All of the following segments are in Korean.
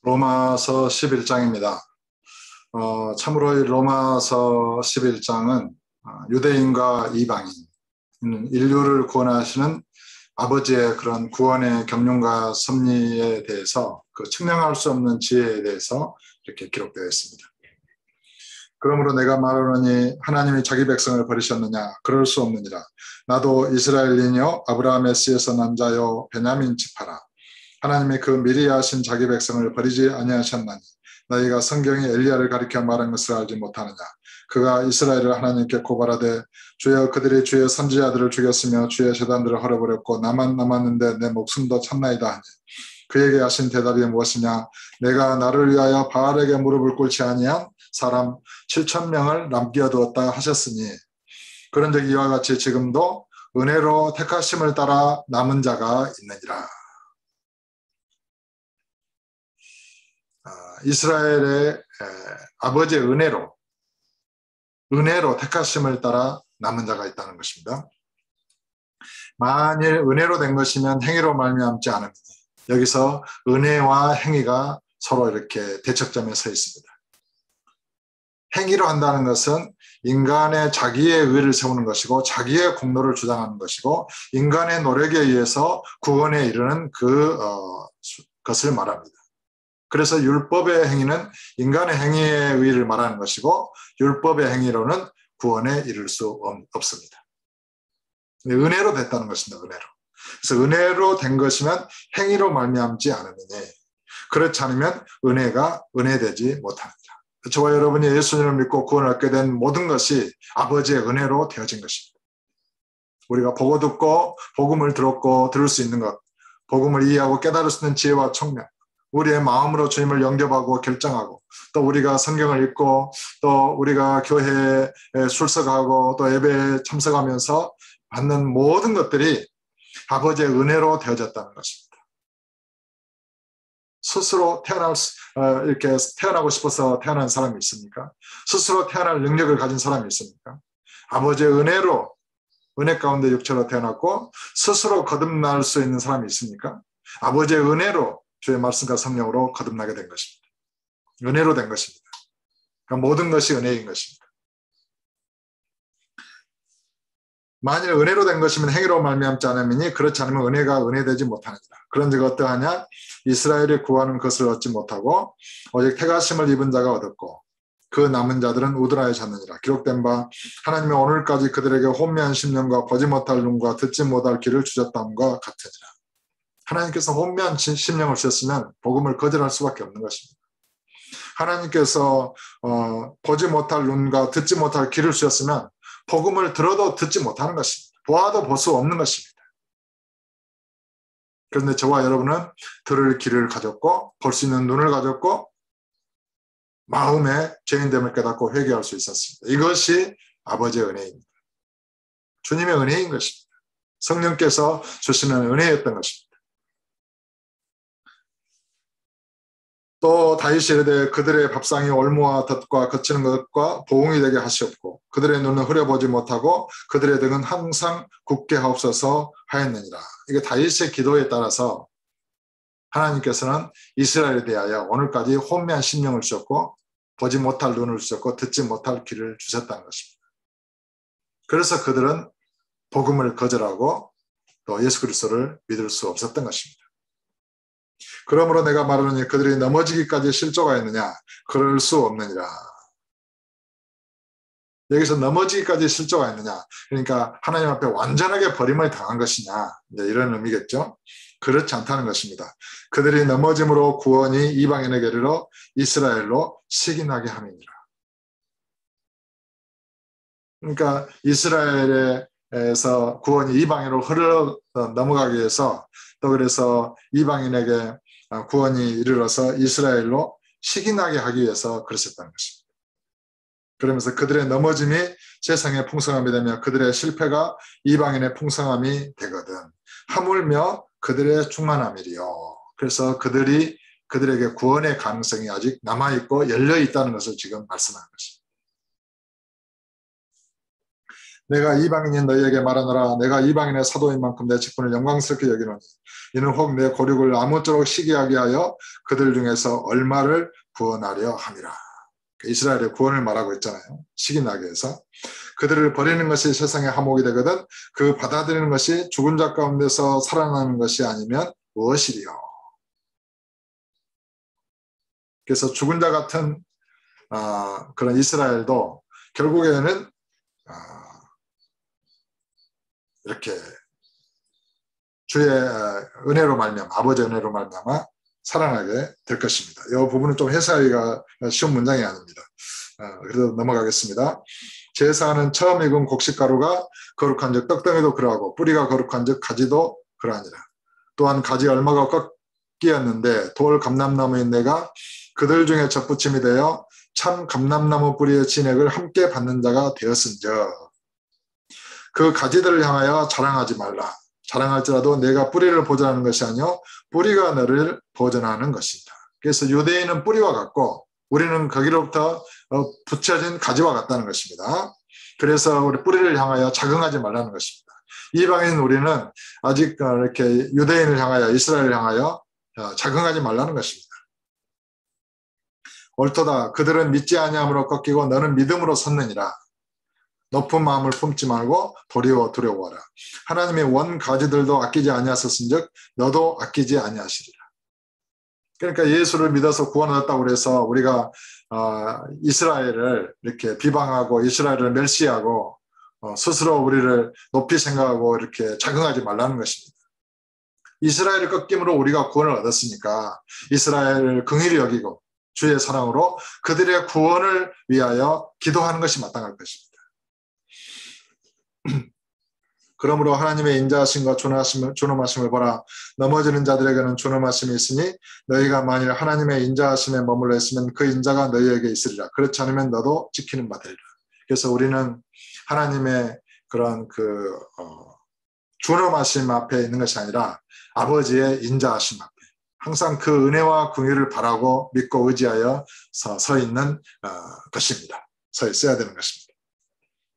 로마서 11장입니다. 참으로 이 로마서 11장은 유대인과 이방인, 인류를 구원하시는 아버지의 그런 구원의 경륜과 섭리에 대해서 그 측량할 수 없는 지혜에 대해서 이렇게 기록되어 있습니다. 그러므로 내가 말하노니 하나님이 자기 백성을 버리셨느냐? 그럴 수 없느니라. 나도 이스라엘인이요 아브라함의 씨에서 난 자요 베냐민 지파라. 하나님이 그 미리 하신 자기 백성을 버리지 아니하셨나니 너희가 성경이 엘리야를 가리켜 말한 것을 알지 못하느냐. 그가 이스라엘을 하나님께 고발하되 주여 그들이 주의 선지자들을 죽였으며 주의 제단들을 헐어버렸고 나만 남았는데 내 목숨도 참나이다 하니 그에게 하신 대답이 무엇이냐. 내가 나를 위하여 바알에게 무릎을 꿇지 아니한 사람 7,000명을 남겨두었다 하셨으니 그런즉 이와 같이 지금도 은혜로 택하심을 따라 남은 자가 있느니라. 이스라엘의 아버지의 은혜로 택하심을 따라 남은 자가 있다는 것입니다. 만일 은혜로 된 것이면 행위로 말미암지 않으니 여기서 은혜와 행위가 서로 이렇게 대척점에 서 있습니다. 행위로 한다는 것은 인간의 자기의 의를 세우는 것이고 자기의 공로를 주장하는 것이고 인간의 노력에 의해서 구원에 이르는 그것을 말합니다. 그래서 율법의 행위는 인간의 행위의 의를 말하는 것이고 율법의 행위로는 구원에 이를 수 없습니다. 은혜로 됐다는 것입니다. 은혜로. 그래서 은혜로 된 것이면 행위로 말미암지 않으니 그렇지 않으면 은혜가 은혜되지 못합니다. 저와 여러분이 예수님을 믿고 구원을 얻게 된 모든 것이 아버지의 은혜로 되어진 것입니다. 우리가 보고 듣고 복음을 들었고 들을 수 있는 것, 복음을 이해하고 깨달을 수 있는 지혜와 총명, 우리의 마음으로 주님을 영접하고 결정하고 또 우리가 성경을 읽고 또 우리가 교회에 출석하고 또 예배에 참석하면서 받는 모든 것들이 아버지의 은혜로 되어졌다는 것입니다. 스스로 이렇게 태어나고 싶어서 태어난 사람이 있습니까? 스스로 태어날 능력을 가진 사람이 있습니까? 아버지의 은혜로 은혜 가운데 육체로 태어났고 스스로 거듭날 수 있는 사람이 있습니까? 아버지의 은혜로 주의 말씀과 성령으로 거듭나게 된 것입니다. 은혜로 된 것입니다. 그러니까 모든 것이 은혜인 것입니다. 만일 은혜로 된 것이면 행위로 말미암지 않으니 그렇지 않으면 은혜가 은혜되지 못하느니라. 그런즉 어떠하냐? 이스라엘이 구하는 것을 얻지 못하고 오직 택하심을 입은 자가 얻었고 그 남은 자들은 우드라에 잤느니라. 기록된 바 하나님이 오늘까지 그들에게 혼미한 심령과 보지 못할 눈과 듣지 못할 귀를 주셨다함과 같으니라. 하나님께서 혼미한 심령을 주셨으면 복음을 거절할 수밖에 없는 것입니다. 하나님께서 보지 못할 눈과 듣지 못할 귀를 주셨으면 복음을 들어도 듣지 못하는 것입니다. 보아도 볼 수 없는 것입니다. 그런데 저와 여러분은 들을 귀를 가졌고 볼 수 있는 눈을 가졌고 마음의 죄인됨을 깨닫고 회개할 수 있었습니다. 이것이 아버지의 은혜입니다. 주님의 은혜인 것입니다. 성령께서 주시는 은혜였던 것입니다. 또 다윗이 이르되 그들의 밥상이 올무와 덫과 거치는 것과 보응이 되게 하시옵고 그들의 눈은 흐려보지 못하고 그들의 등은 항상 굳게 하옵소서 하였느니라. 이게 다윗의 기도에 따라서 하나님께서는 이스라엘에 대하여 오늘까지 혼미한 심령을 주셨고 보지 못할 눈을 주셨고 듣지 못할 귀를 주셨다는 것입니다. 그래서 그들은 복음을 거절하고 또 예수 그리스도를 믿을 수 없었던 것입니다. 그러므로 내가 말하노니 그들이 넘어지기까지 실조가 있느냐? 그럴 수 없느니라. 여기서 넘어지기까지 실조가 있느냐? 그러니까 하나님 앞에 완전하게 버림을 당한 것이냐? 이런 의미겠죠. 그렇지 않다는 것입니다. 그들이 넘어짐으로 구원이 이방인에게 이르러 이스라엘로 식인하게 함이니라. 그러니까 이스라엘에서 구원이 이방인으로 흘러 넘어가기 위해서 또 그래서 이방인에게 구원이 이르러서 이스라엘로 식인하게 하기 위해서 그러셨다는 것입니다. 그러면서 그들의 넘어짐이 세상의 풍성함이 되며 그들의 실패가 이방인의 풍성함이 되거든. 하물며 그들의 충만함이리요. 그래서 그들에게 구원의 가능성이 아직 남아있고 열려있다는 것을 지금 말씀하는 것입니다. 내가 이방인인 너희에게 말하노라. 내가 이방인의 사도인 만큼 내 직분을 영광스럽게 여기노니 이는 혹 내 고륙을 아무쪼록 시기하게 하여 그들 중에서 얼마를 구원하려 함이라. 이스라엘의 구원을 말하고 있잖아요. 시기 나게 해서. 그들을 버리는 것이 세상의 화목이 되거든 그 받아들이는 것이 죽은 자 가운데서 살아나는 것이 아니면 무엇이리요. 그래서 죽은 자 같은 그런 이스라엘도 결국에는 이렇게 주의 은혜로 말미암아 아버지의 은혜로 말미암아 살아나게 될 것입니다. 이 부분은 좀 해석하기가 쉬운 문장이 아닙니다. 그래서 넘어가겠습니다. 제사는 처음 익은 곡식가루가 거룩한 즉 떡덩이도 그러하고 뿌리가 거룩한 즉 가지도 그러하니라. 또한 가지 얼마가 꺾이었는데 돌 감람나무인 내가 그들 중에 접붙임이 되어 참 감람나무 뿌리의 진액을 함께 받는 자가 되었은즉 그 가지들을 향하여 자랑하지 말라. 자랑할지라도 내가 뿌리를 보존하는 것이 아니요 뿌리가 너를 보존하는 것이다. 그래서 유대인은 뿌리와 같고 우리는 거기로부터 붙여진 가지와 같다는 것입니다. 그래서 우리 뿌리를 향하여 자긍하지 말라는 것입니다. 이방인 우리는 아직 이렇게 유대인을 향하여 이스라엘을 향하여 자긍하지 말라는 것입니다. 옳도다. 그들은 믿지 아니함으로 꺾이고 너는 믿음으로 섰느니라. 높은 마음을 품지 말고 도리어 두려워하라. 하나님의 원 가지들도 아끼지 아니하셨은즉 너도 아끼지 아니하시리라. 그러니까 예수를 믿어서 구원 얻었다고 그래서 우리가 이스라엘을 이렇게 비방하고 이스라엘을 멸시하고 스스로 우리를 높이 생각하고 이렇게 자긍하지 말라는 것입니다. 이스라엘의 꺾임으로 우리가 구원을 얻었으니까 이스라엘을 긍휼히 여기고 주의 사랑으로 그들의 구원을 위하여 기도하는 것이 마땅할 것입니다. 그러므로 하나님의 인자하심과 존엄하심을 보라. 넘어지는 자들에게는 존엄하심이 있으니 너희가 만일 하나님의 인자하심에 머물러 있으면 그 인자가 너희에게 있으리라. 그렇지 않으면 너도 지키는 바 되리라. 그래서 우리는 하나님의 그런 존엄하심 앞에 있는 것이 아니라 아버지의 인자하심 앞에 항상 그 은혜와 긍휼을 바라고 믿고 의지하여 서 있는 것입니다. 서 있어야 되는 것입니다.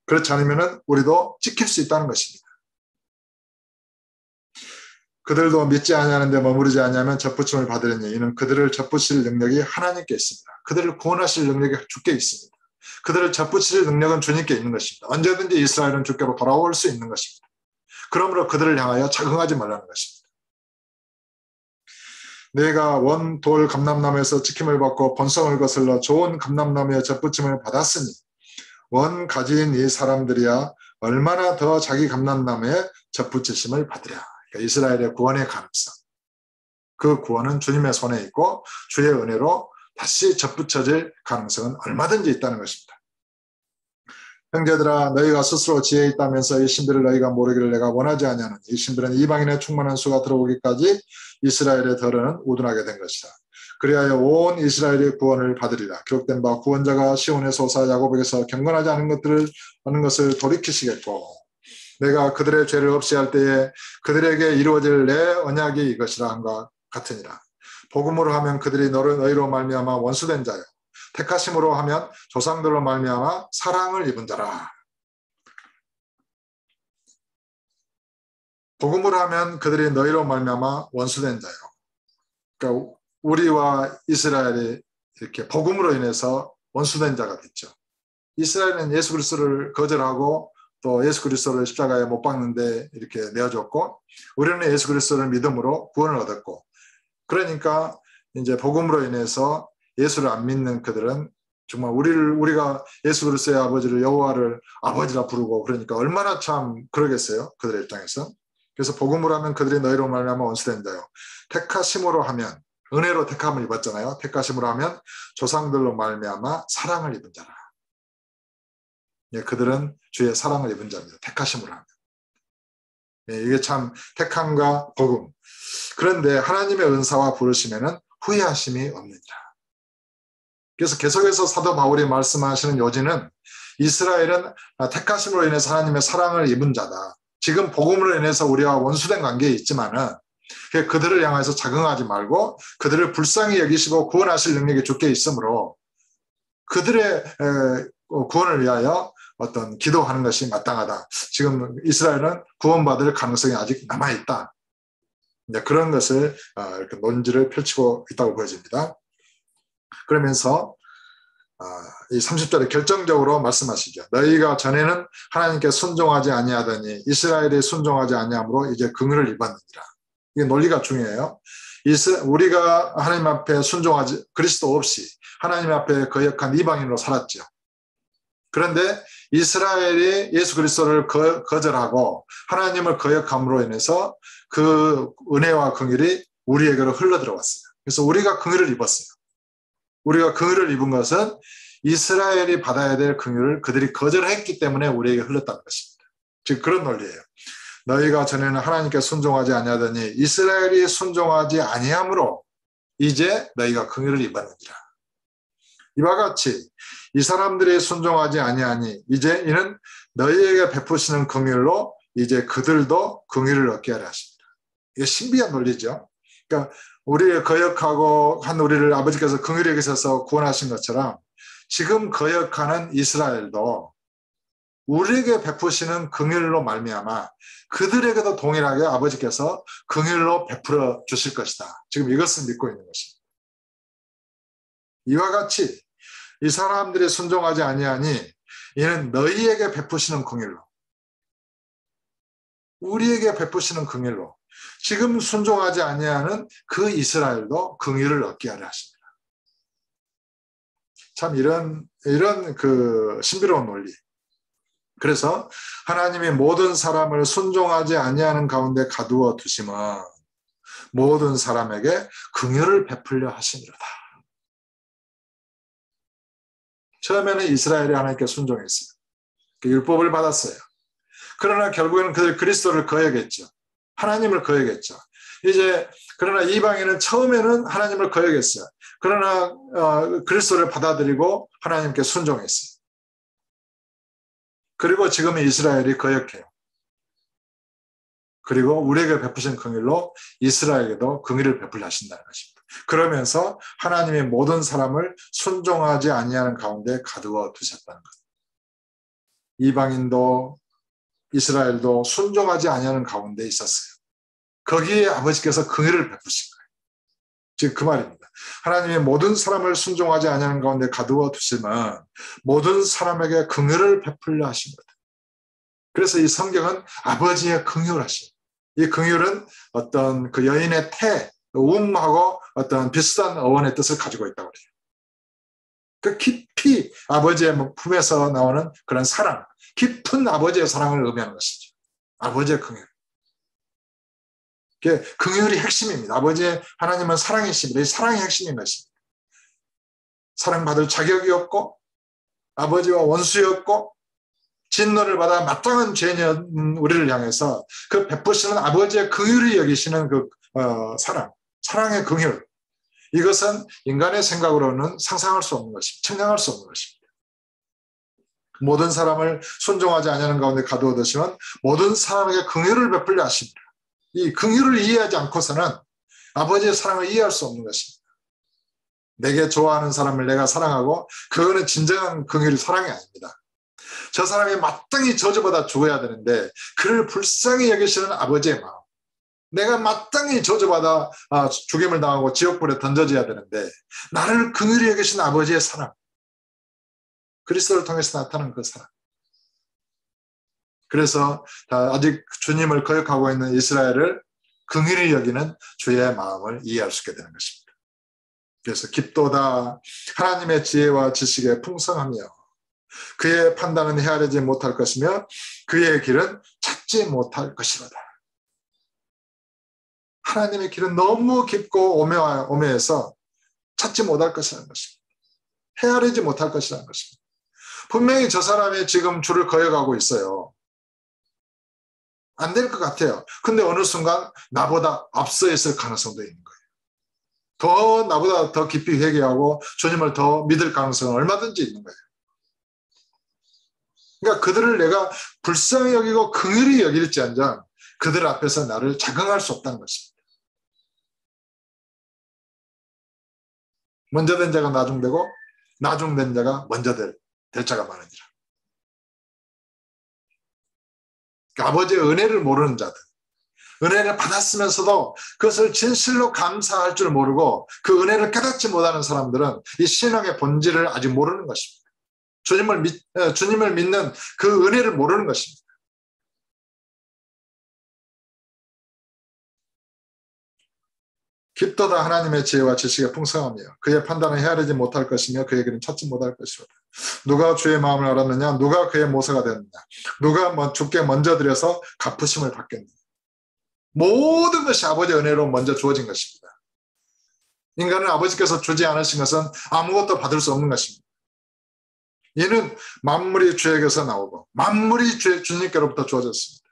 그렇지 않으면 우리도 지킬 수 있다는 것입니다. 그들도 믿지 아니하는데 머무르지 아니하면 접붙임을 받으려니 이는 그들을 접붙일 능력이 하나님께 있습니다. 그들을 구원하실 능력이 주께 있습니다. 그들을 접붙일 능력은 주님께 있는 것입니다. 언제든지 이스라엘은 주께로 돌아올 수 있는 것입니다. 그러므로 그들을 향하여 자긍하지 말라는 것입니다. 내가 원 돌 감람나무에서 지킴을 받고 번성을 거슬러 좋은 감람나무의 접붙임을 받았으니 원 가지인 이 사람들이야 얼마나 더 자기 감람나무에 접붙이심을 받으랴. 그러니까 이스라엘의 구원의 가능성. 그 구원은 주님의 손에 있고 주의 은혜로 다시 접붙여질 가능성은 얼마든지 있다는 것입니다. 형제들아 너희가 스스로 지혜 있다면서 이 신들을 너희가 모르기를 내가 원하지 아니하는 이 신들은 이방인의 충만한 수가 들어오기까지 이스라엘의 덜은 우둔하게 된 것이다. 그리하여 온 이스라엘의 구원을 받으리라. 기록된 바 구원자가 시온에서 오사 야곱에게서 경건하지 않은 것을 돌이키시겠고 내가 그들의 죄를 없이 할 때에 그들에게 이루어질 내 언약이 이것이라 한것 같으니라. 복음으로 하면 그들이 너희로 말미암아 원수된 자요 택하심으로 하면 조상들로 말미암아 사랑을 입은 자라. 복음으로 하면 그들이 너희로 말미암아 원수된 자요. 그러니까 우리와 이스라엘이 이렇게 복음으로 인해서 원수된 자가 됐죠. 이스라엘은 예수 그리스도를 거절하고 또 예수 그리스도를 십자가에 못 박는데 이렇게 내어줬고 우리는 예수 그리스도를 믿음으로 구원을 얻었고 그러니까 이제 복음으로 인해서 예수를 안 믿는 그들은 정말 우리가 예수 그리스도의 아버지를 여호와를 아버지라 부르고 그러니까 얼마나 참 그러겠어요. 그들의 입장에서. 그래서 복음으로 하면 그들이 너희로 말미암아 원수된 자요. 택하심으로 하면 은혜로 택함을 입었잖아요. 택하심으로 하면 조상들로 말미암아 사랑을 입은 자라. 예, 그들은 주의 사랑을 입은 자입니다. 택하심으로 하면. 예, 이게 참 택함과 복음. 그런데 하나님의 은사와 부르심에는 후회하심이 없느니라. 그래서 계속해서 사도 바울이 말씀하시는 요지는 이스라엘은 택하심으로 인해서 하나님의 사랑을 입은 자다. 지금 복음으로 인해서 우리와 원수된 관계에 있지만은 그들을 향해서 자긍하지 말고 그들을 불쌍히 여기시고 구원하실 능력이 주께 있으므로 그들의 구원을 위하여 어떤 기도하는 것이 마땅하다. 지금 이스라엘은 구원받을 가능성이 아직 남아있다. 이제 그런 것을 이렇게 논지를 펼치고 있다고 보여집니다. 그러면서 이 30절에 결정적으로 말씀하시죠. 너희가 전에는 하나님께 순종하지 아니하더니 이스라엘이 순종하지 아니함으로 이제 긍휼을 입었느니라. 이게 논리가 중요해요. 우리가 하나님 앞에 순종하지 그리스도 없이 하나님 앞에 거역한 이방인으로 살았죠. 그런데 이스라엘이 예수 그리스도를 거절하고 하나님을 거역함으로 인해서 그 은혜와 긍휼이 우리에게로 흘러들어왔어요. 그래서 우리가 긍휼을 입었어요. 우리가 긍휼을 입은 것은 이스라엘이 받아야 될 긍휼을 그들이 거절했기 때문에 우리에게 흘렀다는 것입니다. 즉 그런 논리예요. 너희가 전에는 하나님께 순종하지 아니하더니 이스라엘이 순종하지 아니함으로 이제 너희가 긍휼을 입었느니라. 이와 같이 이 사람들이 순종하지 아니하니 이제 이는 너희에게 베푸시는 긍휼로 이제 그들도 긍휼을 얻게 하려 하십니다. 이게 신비한 논리죠. 그러니까 우리를 거역하고 한 우리를 아버지께서 긍휼히 여기셔서 구원하신 것처럼 지금 거역하는 이스라엘도 우리에게 베푸시는 긍휼로 말미암아 그들에게도 동일하게 아버지께서 긍휼로 베풀어 주실 것이다. 지금 이것을 믿고 있는 것입니다. 이와 같이 이 사람들이 순종하지 아니하니 이는 너희에게 베푸시는 긍휼로 우리에게 베푸시는 긍휼로 지금 순종하지 아니하는 그 이스라엘도 긍휼을 얻게 하려 하십니다. 참 이런 그 신비로운 논리. 그래서 하나님이 모든 사람을 순종하지 아니하는 가운데 가두어 두심은 모든 사람에게 긍휼을 베풀려 하심이로다. 처음에는 이스라엘이 하나님께 순종했어요. 그 율법을 받았어요. 그러나 결국에는 그들 그리스도를 거역했죠. 하나님을 거역했죠. 그러나 이방인은 처음에는 하나님을 거역했어요. 그러나 그리스도를 받아들이고 하나님께 순종했어요. 그리고 지금의 이스라엘이 거역해요. 그리고 우리에게 베푸신 긍휼로 이스라엘에게도 긍휼을 베풀려 하신다는 것입니다. 그러면서 하나님의 모든 사람을 순종하지 아니하는 가운데 가두어 두셨다는 것. 이방인도 이스라엘도 순종하지 아니하는 가운데 있었어요. 거기에 아버지께서 긍휼을 베푸신 거예요. 즉 그 말입니다. 하나님의 모든 사람을 순종하지 아니하는 가운데 가두어 두시면 모든 사람에게 긍휼을 베풀려 하신 거다. 그래서 이 성경은 아버지의 긍휼하심. 이 긍휼은 어떤 그 여인의 우음하고 어떤 비슷한 어원의 뜻을 가지고 있다고 그래요. 그 깊이 아버지의 품에서 나오는 그런 사랑, 깊은 아버지의 사랑을 의미하는 것이죠. 아버지의 긍휼. 긍휼이 핵심입니다. 하나님은 사랑이십니다. 이 사랑이 핵심인 것입니다. 사랑받을 자격이 없고 아버지와 원수였고 진노를 받아 마땅한 죄nhân 우리를 향해서 그 베푸시는 아버지의 긍휼이 여기시는 그 사랑의 긍휼. 이것은 인간의 생각으로는 상상할 수 없는 것입니다. 측량할 수 없는 것입니다. 모든 사람을 순종하지 아니하는 가운데 가두어 두시면 모든 사람에게 긍휼을 베풀려 하십니다. 이 긍휼을 이해하지 않고서는 아버지의 사랑을 이해할 수 없는 것입니다. 내게 좋아하는 사람을 내가 사랑하고 그거는 진정한 긍휼 사랑이 아닙니다. 저 사람이 마땅히 저주받아 죽어야 되는데 그를 불쌍히 여기시는 아버지의 마음. 내가 마땅히 저주받아 죽임을 당하고 지옥불에 던져져야 되는데 나를 긍휼히 여기시는 아버지의 사랑. 그리스도를 통해서 나타나는 그 사랑. 그래서 아직 주님을 거역하고 있는 이스라엘을 긍휼히 여기는 주의 마음을 이해할 수 있게 되는 것입니다. 그래서 깊도다 하나님의 지혜와 지식에 풍성하며 그의 판단은 헤아리지 못할 것이며 그의 길은 찾지 못할 것이로다. 하나님의 길은 너무 깊고 오묘해서 찾지 못할 것이라는 것입니다. 헤아리지 못할 것이라는 것입니다. 분명히 저 사람이 지금 주를 거역하고 있어요. 안 될 것 같아요. 근데 어느 순간 나보다 앞서 있을 가능성도 있는 거예요. 나보다 더 깊이 회개하고 주님을 더 믿을 가능성은 얼마든지 있는 거예요. 그러니까 그들을 내가 불쌍히 여기고 긍휼히 여길지언정 그들 앞에서 나를 자극할 수 없다는 것입니다. 먼저 된 자가 나중되고 나중된 자가 먼저 될 자가 많으니라. 아버지의 은혜를 모르는 자들, 은혜를 받았으면서도 그것을 진실로 감사할 줄 모르고 그 은혜를 깨닫지 못하는 사람들은 이 신앙의 본질을 아직 모르는 것입니다. 주님을 믿는 그 은혜를 모르는 것입니다. 깊도다 하나님의 지혜와 지식의 풍성하며 그의 판단을 헤아리지 못할 것이며 그의 길은 찾지 못할 것이로다. 누가 주의 마음을 알았느냐? 누가 그의 모사가 되느냐? 누가 주께 먼저 드려서 갚으심을 받겠느냐? 모든 것이 아버지의 은혜로 먼저 주어진 것입니다. 인간은 아버지께서 주지 않으신 것은 아무것도 받을 수 없는 것입니다. 이는 만물이 주에게서 나오고 만물이 주님께로부터 주어졌습니다.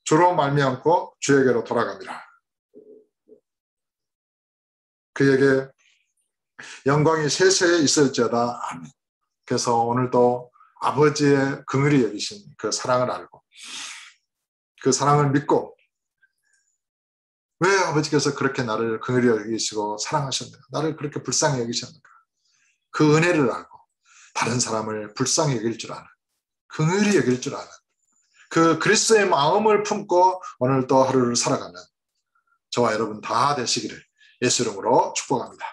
주로 말미암고 주에게로 돌아갑니다. 그에게 영광이 세세에 있을지어다. 아멘. 그래서 오늘도 아버지의 긍휼히 여기신 그 사랑을 알고 그 사랑을 믿고 왜 아버지께서 그렇게 나를 긍휼히 여기시고 사랑하셨는가? 나를 그렇게 불쌍히 여기셨는가? 그 은혜를 알고 다른 사람을 불쌍히 여길 줄 아는, 긍휼히 여길 줄 아는 그 그리스도의 마음을 품고 오늘도 하루를 살아가는 저와 여러분 다 되시기를 예수 이름으로 축복합니다.